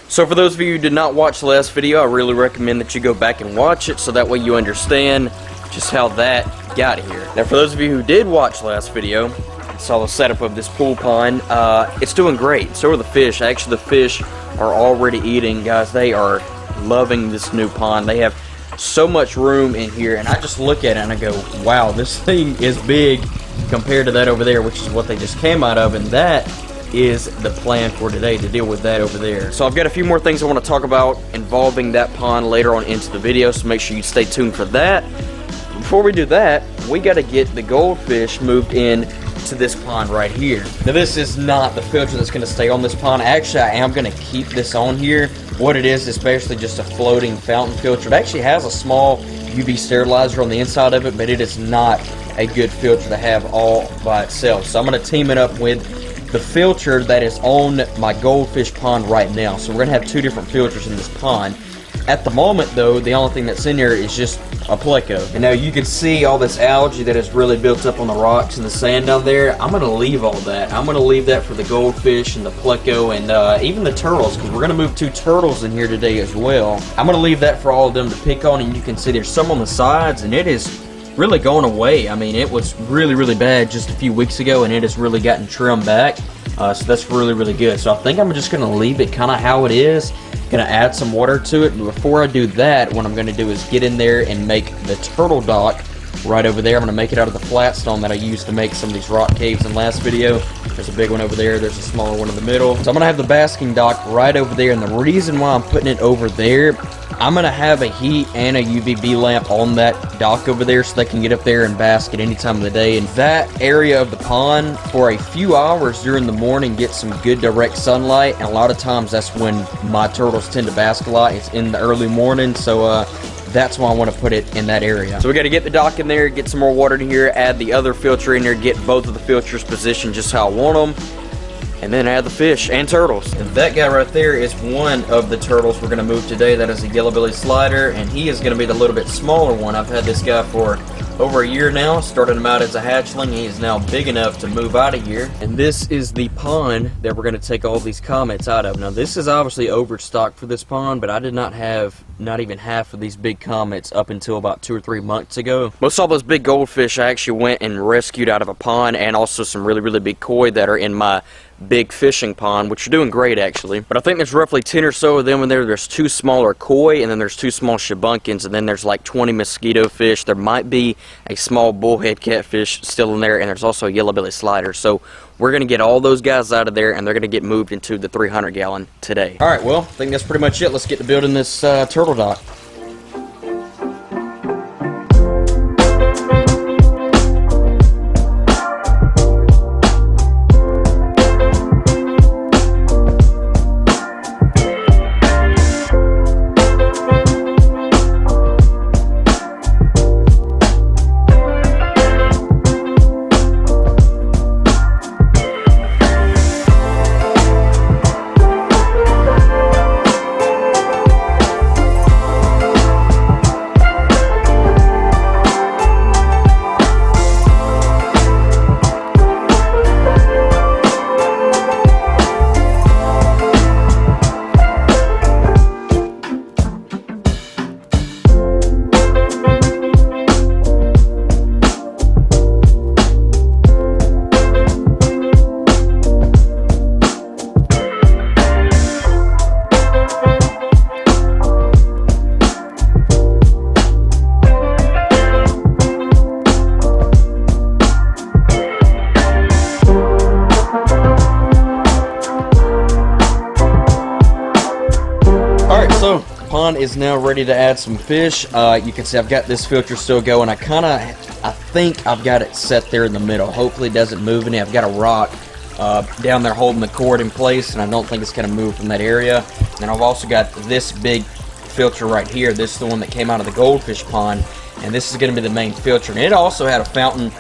So for those of you who did not watch the last video, I really recommend that you go back and watch it so that way you understand just how that got here. Now for those of you who did watch the last video, saw the setup of this pool pond, it's doing great. So are the fish. Actually, the fish are already eating, guys. They are loving this new pond. They have so much room in here, and I just look at it and I go, wow, this thing is big compared to that over there, which is what they just came out of, and that is the plan for today, to deal with that over there. So I've got a few more things I want to talk about involving that pond later on into the video, so make sure you stay tuned for that. Before we do that, we got to get the goldfish moved in to this pond right here. Now this is not the filter that's going to stay on this pond. Actually, I am going to keep this on here. What it is basically just a floating fountain filter. It actually has a small UV sterilizer on the inside of it, but it is not a good filter to have all by itself. So I'm going to team it up with the filter that is on my goldfish pond right now. So we're going to have two different filters in this pond. At the moment though, the only thing that's in there is just a pleco. And now you can see all this algae that is really built up on the rocks and the sand down there. I'm going to leave all that. I'm going to leave that for the goldfish and the pleco and even the turtles, because we're going to move 2 turtles in here today as well. I'm going to leave that for all of them to pick on, and you can see there's some on the sides, and it is really going away. I mean, it was really bad just a few weeks ago, and it has really gotten trimmed back. So that's really good. So I think I'm just going to leave it kind of how it is. Going to add some water to it. But before I do that, what I'm going to do is get in there and make the turtle dock right over there. I'm going to make it out of the flat stone that I used to make some of these rock caves in the last video. There's a big one over there. There's a smaller one in the middle. So I'm going to have the basking dock right over there. And the reason why I'm putting it over there, I'm going to have a heat and a UVB lamp on that dock over there so they can get up there and bask at any time of the day. And that area of the pond, for a few hours during the morning, gets some good direct sunlight. And a lot of times that's when my turtles tend to bask a lot. It's in the early morning. So that's why I want to put it in that area. So we got to get the dock in there, get some more water in here, add the other filter in there, get both of the filters positioned just how I want them, and then add the fish and turtles. And that guy right there is one of the turtles we're going to move today. That is a yellow belly slider, and he is going to be the little bit smaller one. I've had this guy for over a year now. Started him out as a hatchling. He is now big enough to move out of here. And this is the pond that we're going to take all these commets out of. Now this is obviously overstocked for this pond, but I did not have not even half of these big commets up until about 2 or 3 months ago. Most all those big goldfish I actually went and rescued out of a pond, and also some really big koi that are in my big fishing pond, which are doing great actually. But I think there's roughly 10 or so of them in there. There's 2 smaller koi, and then there's 2 small shubunkins, and then there's like 20 mosquito fish. There might be a small bullhead catfish still in there, and there's also a yellow belly slider. So we're going to get all those guys out of there, and they're going to get moved into the 300 gallon today. Alright, well, I think that's pretty much it. Let's get to building this turtle dock. So, the pond is now ready to add some fish. You can see I've got this filter still going. I think I've got it set there in the middle. Hopefully it doesn't move any. I've got a rock down there holding the cord in place, and I don't think it's going to move from that area. And I've also got this big filter right here. This is the one that came out of the goldfish pond, and this is going to be the main filter. And it also had a fountain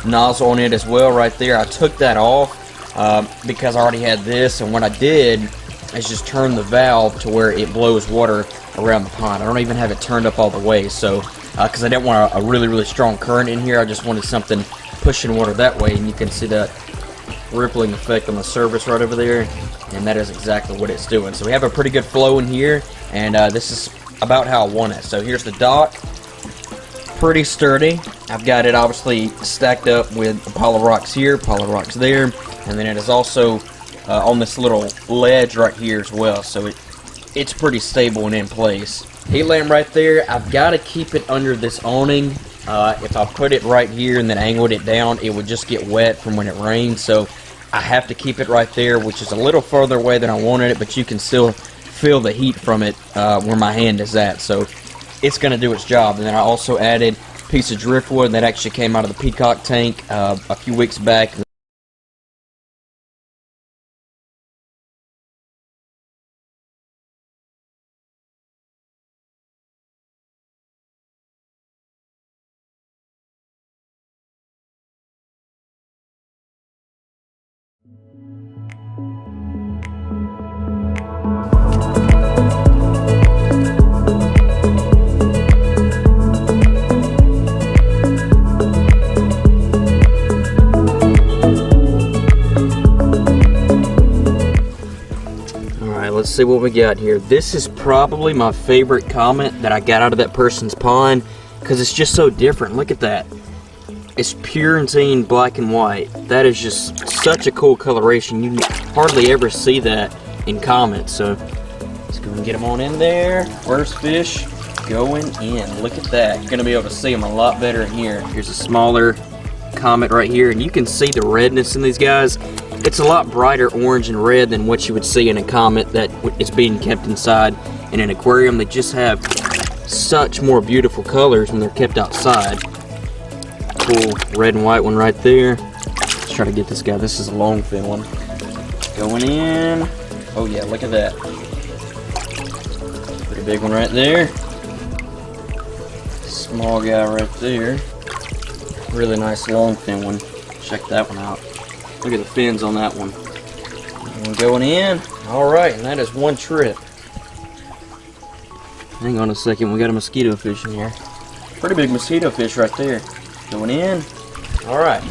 nozzle on it as well right there. I took that off because I already had this, and what I did is just turn the valve to where it blows water around the pond. I don't even have it turned up all the way, so because I didn't want a really strong current in here. I just wanted something pushing water that way, and you can see that rippling effect on the surface right over there, and that is exactly what it's doing. So we have a pretty good flow in here, and this is about how I want it. So here's the dock, pretty sturdy. I've got it obviously stacked up with Apollo rocks here, Apollo rocks there, and then it is also on this little ledge right here as well, so it's pretty stable and in place. Heat lamp right there, I've got to keep it under this awning. If I put it right here and then angled it down, it would just get wet from when it rains, so I have to keep it right there, which is a little further away than I wanted it, but you can still feel the heat from it where my hand is at, so it's going to do its job. And then I also added a piece of driftwood that actually came out of the peacock tank a few weeks back. Let's see what we got here. This is probably my favorite comet that I got out of that person's pond because it's just so different. Look at that. It's pure and clean black and white. That is just such a cool coloration. You hardly ever see that in comets. So let's go and get them on in there. First fish going in. Look at that. You're going to be able to see them a lot better in here. Here's a smaller comet right here, and you can see the redness in these guys. It's a lot brighter orange and red than what you would see in a comet that is being kept inside in an aquarium. They just have such more beautiful colors when they're kept outside. Cool red and white one right there. Let's try to get this guy. This is a long fin one. Going in. Oh yeah, look at that. Pretty big one right there. Small guy right there. Really nice long fin one. Check that one out. Look at the fins on that one. And going in. Alright, and that is one trip. Hang on a second, we got a mosquito fish in here. Pretty big mosquito fish right there. Going in. Alright,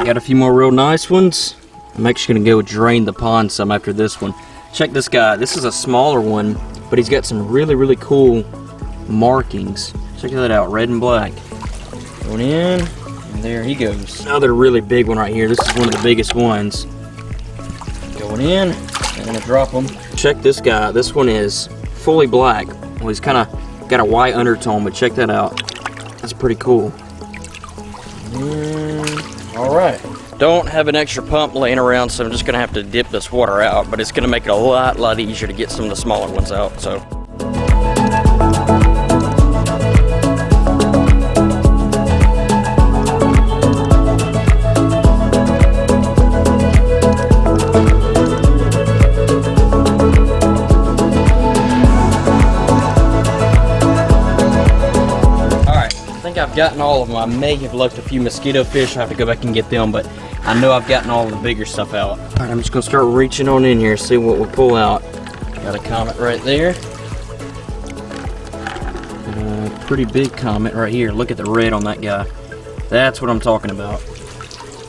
got a few more real nice ones. I'm actually going to go drain the pond some after this one. Check this guy. This is a smaller one, but he's got some really, really cool markings. Check that out, red and black. Going in. And there he goes. Another really big one right here. This is one of the biggest ones. Going in. I'm going to drop him. Check this guy. This one is fully black. Well, he's kind of got a white undertone, but check that out. That's pretty cool. Alright. Don't have an extra pump laying around, so I'm just going to have to dip this water out, but it's going to make it a lot easier to get some of the smaller ones out. So. I've gotten all of them. I may have left a few mosquito fish. I have to go back and get them, but I know I've gotten all of the bigger stuff out. Alright, I'm just going to start reaching on in here, see what we pull out. Got a comet right there. Pretty big comet right here. Look at the red on that guy. That's what I'm talking about.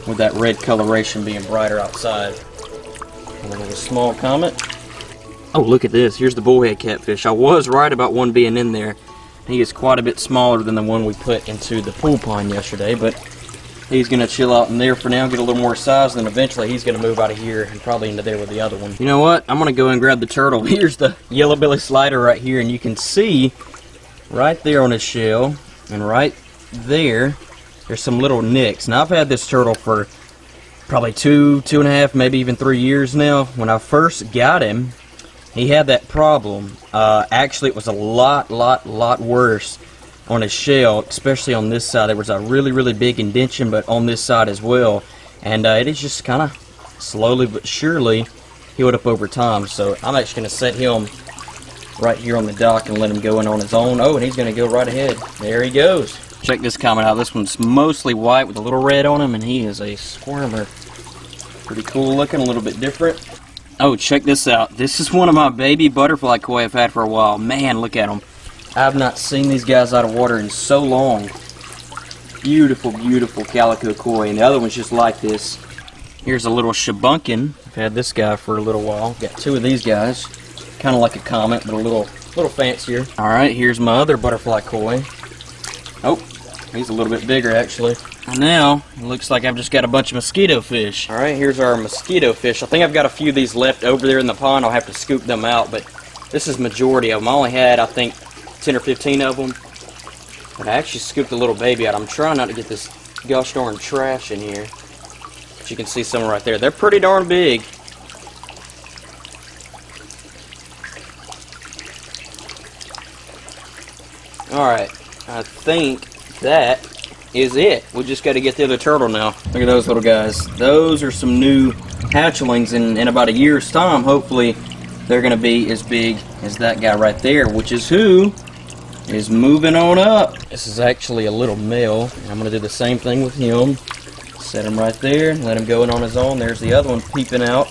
With that red coloration being brighter outside. Another small comet. Oh, look at this. Here's the bullhead catfish. I was right about one being in there. He is quite a bit smaller than the one we put into the pool pond yesterday, but he's going to chill out in there for now, get a little more size, and then eventually he's going to move out of here and probably into there with the other one. You know what? I'm going to go and grab the turtle. Here's the yellow belly slider right here, and you can see right there on his shell, and right there, there's some little nicks. Now, I've had this turtle for probably two and a half, maybe even 3 years now. When I first got him, he had that problem. Actually, it was a lot worse on his shell, especially on this side. There was a really big indentation, but on this side as well. And it is just kind of slowly but surely healed up over time. So I'm actually going to set him right here on the dock and let him go in on his own. Oh, and he's going to go right ahead. There he goes. Check this comet out. This one's mostly white with a little red on him, and he is a squirmer. Pretty cool looking, a little bit different. Oh, check this out. This is one of my baby butterfly koi I've had for a while. Man, look at them. I've not seen these guys out of water in so long. Beautiful calico koi. And the other one's just like this. Here's a little shubunkin. I've had this guy for a little while. Got two of these guys. Kind of like a comet, but a little fancier. Alright, here's my other butterfly koi. Oh, he's a little bit bigger actually. And now, it looks like I've just got a bunch of mosquito fish. Alright, here's our mosquito fish. I think I've got a few of these left over there in the pond. I'll have to scoop them out, but this is majority of them. I only had, I think, 10 or 15 of them. But I actually scooped a little baby out. I'm trying not to get this gosh darn trash in here. But you can see some right there. They're pretty darn big. Alright, I think that is it. We just got to get the other turtle now. Look at those little guys. Those are some new hatchlings. In about a year's time, hopefully, they're going to be as big as that guy right there, which is who is moving on up. This is actually a little male. I'm going to do the same thing with him. Set him right there, let him go in on his own. There's the other one peeping out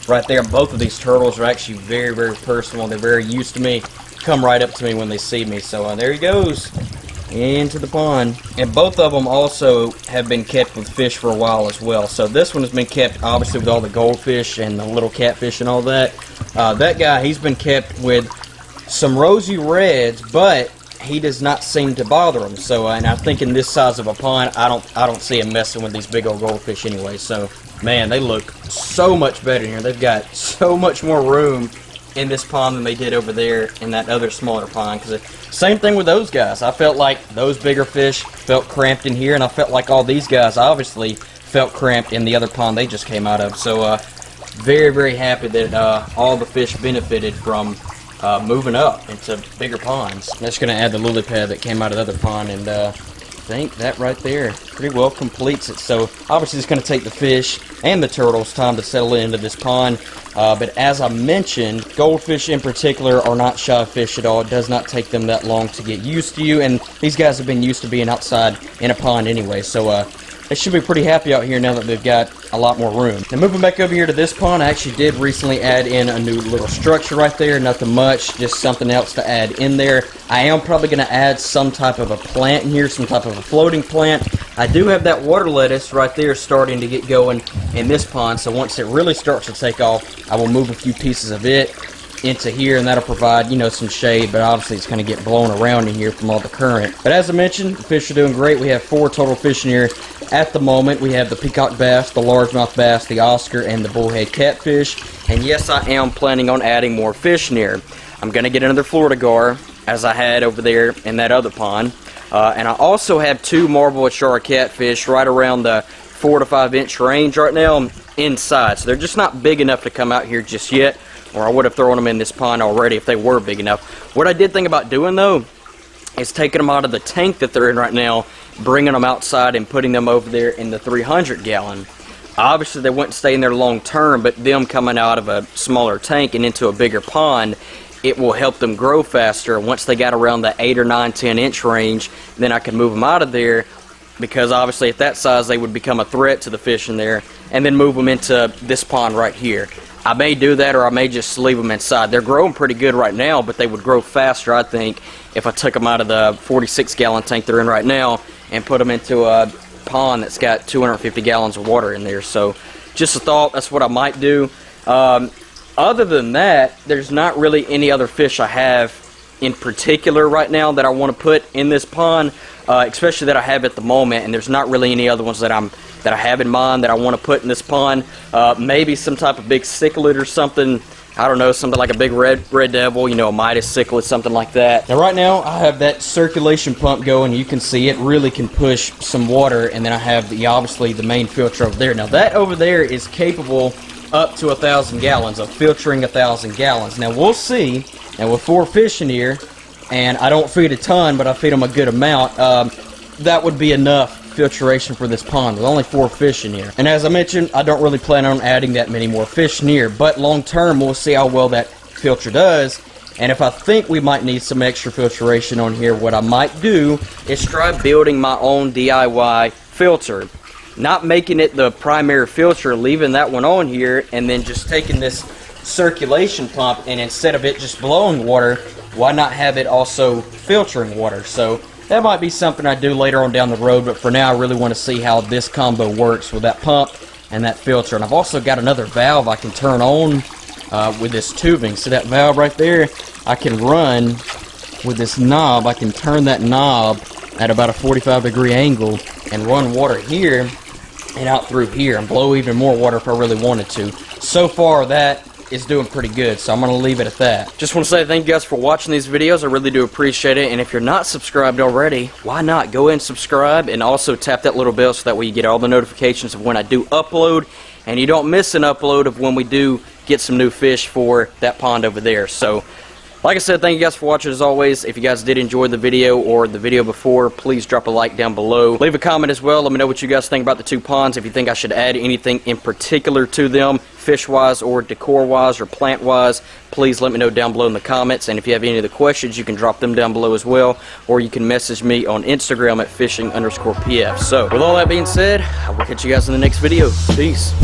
right there. Both of these turtles are actually very, very personal. They're very used to me. Come right up to me when they see me. So there he goes into the pond. And both of them also have been kept with fish for a while as well. So this one has been kept obviously with all the goldfish and the little catfish and all that. That guy, he's been kept with some rosy reds, but he does not seem to bother him. So and I think in this size of a pond, I don't see him messing with these big old goldfish anyway. So man, they look so much better here. They've got so much more room in this pond than they did over there in that other smaller pond. Because same thing with those guys. I felt like those bigger fish felt cramped in here, and I felt like all these guys obviously felt cramped in the other pond they just came out of. So very, very happy that all the fish benefited from moving up into bigger ponds. I'm just going to add the lily pad that came out of the other pond, and I think that right there pretty well completes it. So obviously it's going to take the fish and the turtles time to settle into this pond, but as I mentioned, goldfish in particular are not shy fish at all. It does not take them that long to get used to you, and these guys have been used to being outside in a pond anyway, so they should be pretty happy out here now that they've got a lot more room. Now moving back over here to this pond, I actually did recently add in a new little structure right there. Nothing much, just something else to add in there. I am probably going to add some type of a plant in here, some type of a floating plant. I do have that water lettuce right there starting to get going in this pond, so once it really starts to take off, I will move a few pieces of it into here, and that'll provide, you know, some shade, but obviously it's going to get blown around in here from all the current. But as I mentioned, the fish are doing great. We have 4 total fish in here at the moment. We have the peacock bass, the largemouth bass, the Oscar, and the bullhead catfish. And yes, I am planning on adding more fish in here. I'm going to get another Florida gar, as I had over there in that other pond. And I also have 2 marble char catfish right around the 4 to 5 inch range right now inside. So they're just not big enough to come out here just yet, or I would have thrown them in this pond already if they were big enough. What I did think about doing though is taking them out of the tank that they're in right now, bringing them outside and putting them over there in the 300 gallon. Obviously they wouldn't stay in there long term, but them coming out of a smaller tank and into a bigger pond, it will help them grow faster. Once they got around the 8 or 9, 10 inch range, then I can move them out of there, because obviously at that size they would become a threat to the fish in there, and then move them into this pond right here. I may do that, or I may just leave them inside. They're growing pretty good right now, but they would grow faster, I think, if I took them out of the 46 gallon tank they're in right now and put them into a pond that's got 250 gallons of water in there. So just a thought, that's what I might do. Other than that, there's not really any other fish I have in particular right now that I want to put in this pond, especially that I have at the moment, and there's not really any other ones that I have in mind that I want to put in this pond. Maybe some type of big cichlid or something. I don't know, something like a big red devil, you know, a Midas cichlid, something like that. Now right now I have that circulation pump going. You can see it really can push some water, and then I have obviously the main filter over there. Now that over there is capable up to 1,000 gallons of filtering 1,000 gallons. Now we'll see. And with 4 fish in here, and I don't feed a ton, but I feed them a good amount, that would be enough filtration for this pond. There's only 4 fish in here. And as I mentioned, I don't really plan on adding that many more fish in here, but long term we'll see how well that filter does. And if I think we might need some extra filtration on here, what I might do is try building my own DIY filter. Not making it the primary filter, leaving that one on here, and then just taking this circulation pump, and instead of it just blowing water, why not have it also filtering water? So that might be something I do later on down the road, but for now I really want to see how this combo works with that pump and that filter. And I've also got another valve I can turn on with this tubing. See that valve right there? I can run with this knob. I can turn that knob at about a 45-degree angle and run water here and out through here and blow even more water if I really wanted to. So far that is doing pretty good, so I'm going to leave it at that. Just want to say thank you guys for watching these videos. I really do appreciate it, and if you're not subscribed already, why not go ahead and subscribe, and also tap that little bell so that way you get all the notifications of when I do upload, and you don't miss an upload of when we do get some new fish for that pond over there. So like I said, thank you guys for watching as always. If you guys did enjoy the video or the video before, please drop a like down below. Leave a comment as well. Let me know what you guys think about the two ponds. If you think I should add anything in particular to them, fish-wise or decor-wise or plant-wise, please let me know down below in the comments. And if you have any other questions, you can drop them down below as well. Or you can message me on Instagram at fishing_pf. So, with all that being said, I will catch you guys in the next video. Peace.